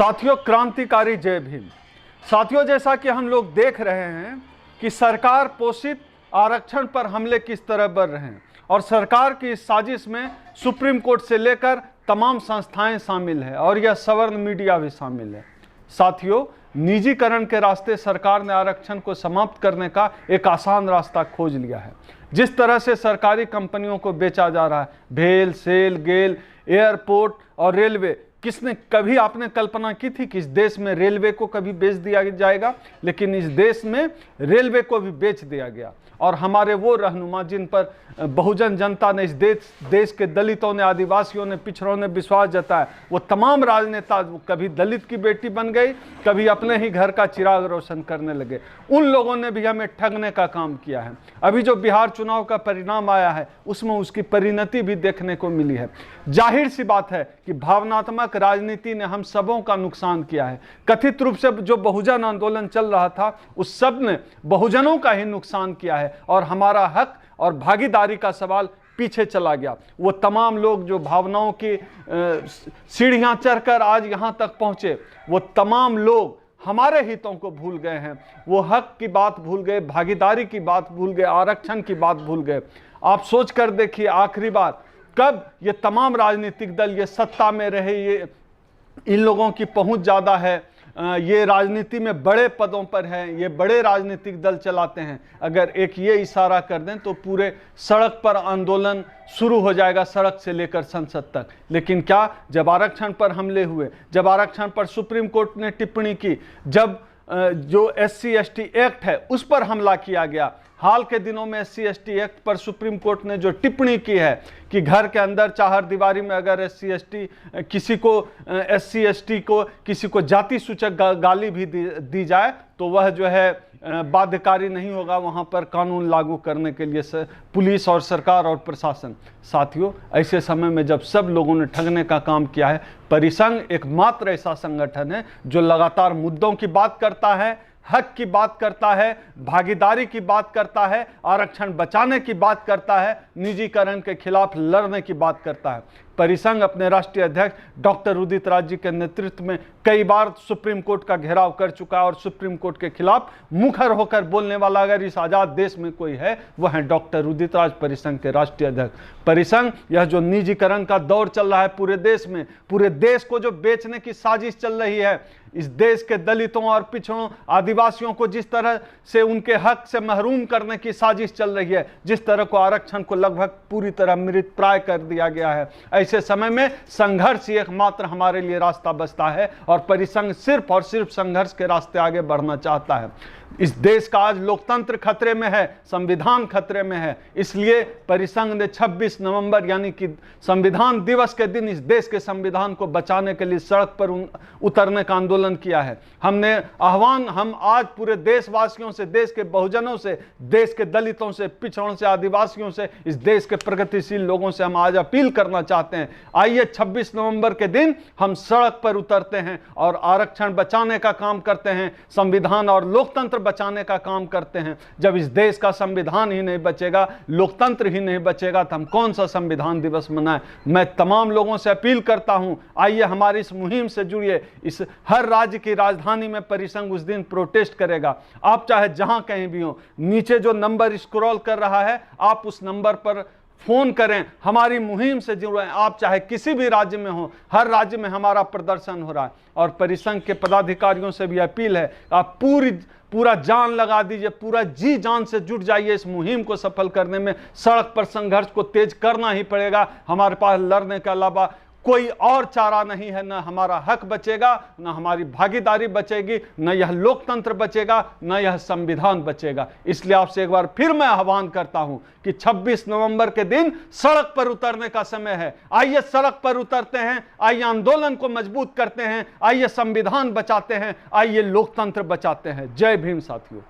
साथियों, क्रांतिकारी जय भीम। साथियों, जैसा कि हम लोग देख रहे हैं कि सरकार पोषित आरक्षण पर हमले किस तरह बढ़ रहे हैं और सरकार की इस साजिश में सुप्रीम कोर्ट से लेकर तमाम संस्थाएं शामिल है और यह सवर्ण मीडिया भी शामिल है। साथियों, निजीकरण के रास्ते सरकार ने आरक्षण को समाप्त करने का एक आसान रास्ता खोज लिया है। जिस तरह से सरकारी कंपनियों को बेचा जा रहा है, भेल, सेल, गेल, एयरपोर्ट और रेलवे, किसने कभी आपने कल्पना की थी कि इस देश में रेलवे को कभी बेच दिया जाएगा? लेकिन इस देश में रेलवे को भी बेच दिया गया और हमारे वो रहनुमा जिन पर बहुजन जनता ने, इस देश के दलितों ने, आदिवासियों ने, पिछड़ों ने विश्वास जताया, वो तमाम राजनेता कभी दलित की बेटी बन गई, कभी अपने ही घर का चिराग रोशन करने लगे। उन लोगों ने भी हमें ठगने का काम किया है। अभी जो बिहार चुनाव का परिणाम आया है उसमें उसकी परिणति भी देखने को मिली है। जाहिर सी बात है कि भावनात्मक राजनीति ने हम सबों का नुकसान किया है। कथित रूप से जो बहुजन आंदोलन चल रहा था उस सब ने बहुजनों का ही नुकसान किया है और हमारा हक और भागीदारी का सवाल पीछे चला गया। वो तमाम लोग जो भावनाओं की सीढ़ियां चढ़कर आज यहां तक पहुंचे, वो तमाम लोग हमारे हितों को भूल गए हैं। वो हक की बात भूल गए, भागीदारी की बात भूल गए, आरक्षण की बात भूल गए। आप सोच कर देखिए, आखिरी बार कब ये तमाम राजनीतिक दल ये सत्ता में रहे, ये इन लोगों की पहुंच ज़्यादा है, ये राजनीति में बड़े पदों पर हैं, ये बड़े राजनीतिक दल चलाते हैं। अगर एक ये इशारा कर दें तो पूरे सड़क पर आंदोलन शुरू हो जाएगा, सड़क से लेकर संसद तक। लेकिन क्या, जब आरक्षण पर हमले हुए, जब आरक्षण पर सुप्रीम कोर्ट ने टिप्पणी की, जब जो SC/ST एक्ट है उस पर हमला किया गया, हाल के दिनों में SC/ST एक्ट पर सुप्रीम कोर्ट ने जो टिप्पणी की है कि घर के अंदर चार दीवारी में अगर SC/ST किसी को SC/ST को किसी को जाति सूचक गाली भी दी जाए तो वह जो है बाध्यकारी नहीं होगा वहां पर कानून लागू करने के लिए पुलिस और सरकार और प्रशासन। साथियों, ऐसे समय में जब सब लोगों ने ठगने का काम किया है, परिसंघ एकमात्र ऐसा संगठन है जो लगातार मुद्दों की बात करता है, हक की बात करता है, भागीदारी की बात करता है, आरक्षण बचाने की बात करता है, निजीकरण के खिलाफ लड़ने की बात करता है। परिसंघ अपने राष्ट्रीय अध्यक्ष डॉक्टर उदित राज जी के नेतृत्व में कई बार सुप्रीम कोर्ट का घेराव कर चुका है और सुप्रीम कोर्ट के खिलाफ मुखर होकर बोलने वाला अगर इस आजाद देश में कोई है वह है डॉक्टर उदित राज, परिसंघ के राष्ट्रीय अध्यक्ष। परिसंघ, यह जो निजीकरण का दौर चल रहा है पूरे देश में, पूरे देश को जो बेचने की साजिश चल रही है, इस देश के दलितों और पिछड़ों, आदिवासियों को जिस तरह से उनके हक से महरूम करने की साजिश चल रही है, जिस तरह को आरक्षण को लगभग पूरी तरह मृत प्राय कर दिया गया है, ऐसे समय में संघर्ष ही एकमात्र हमारे लिए रास्ता बचता है और परिसंघ सिर्फ और सिर्फ संघर्ष के रास्ते आगे बढ़ना चाहता है। इस देश का आज लोकतंत्र खतरे में है, संविधान खतरे में है, इसलिए परिसंघ ने 26 नवंबर यानी कि संविधान दिवस के दिन इस देश के संविधान को बचाने के लिए सड़क पर उतरने का आंदोलन किया है। हम आज पूरे देशवासियों से, देश के बहुजनों से, देश के दलितों से, पिछड़ों से, आदिवासियों से, इस देश के प्रगतिशील लोगों से हम आज अपील करना चाहते हैं, आइए 26 नवंबर के दिन हम सड़क पर उतरते हैं और आरक्षण बचाने का काम करते हैं, संविधान और लोकतंत्र बचाने का काम करते हैं। जब इस देश का संविधान ही नहीं बचेगा, लोकतंत्र ही नहीं बचेगा तो हम कौन सा संविधान दिवस मनाएं। मैं तमाम लोगों से अपील करता हूं, आइए हमारी इस मुहिम से जुड़िए। इस हर राज्य की राजधानी में परिसंघ उस दिन प्रोटेस्ट करेगा। आप चाहे जहां कहीं भी हो, नीचे जो नंबर स्क्रॉल कर रहा है आप उस नंबर पर फोन करें, हमारी मुहिम से जुड़े। आप चाहे किसी भी राज्य में हो, हर राज्य में हमारा प्रदर्शन हो रहा है और परिसंघ के पदाधिकारियों से भी अपील है, आप पूरा जान लगा दीजिए, पूरा जी जान से जुट जाइए इस मुहिम को सफल करने में। सड़क पर संघर्ष को तेज करना ही पड़ेगा, हमारे पास लड़ने के अलावा कोई और चारा नहीं है। न हमारा हक बचेगा, न हमारी भागीदारी बचेगी, न यह लोकतंत्र बचेगा, न यह संविधान बचेगा। इसलिए आपसे एक बार फिर मैं आह्वान करता हूं कि 26 नवंबर के दिन सड़क पर उतरने का समय है। आइए सड़क पर उतरते हैं, आइए आंदोलन को मजबूत करते हैं, आइए संविधान बचाते हैं, आइए लोकतंत्र बचाते हैं। जय भीम साथियों।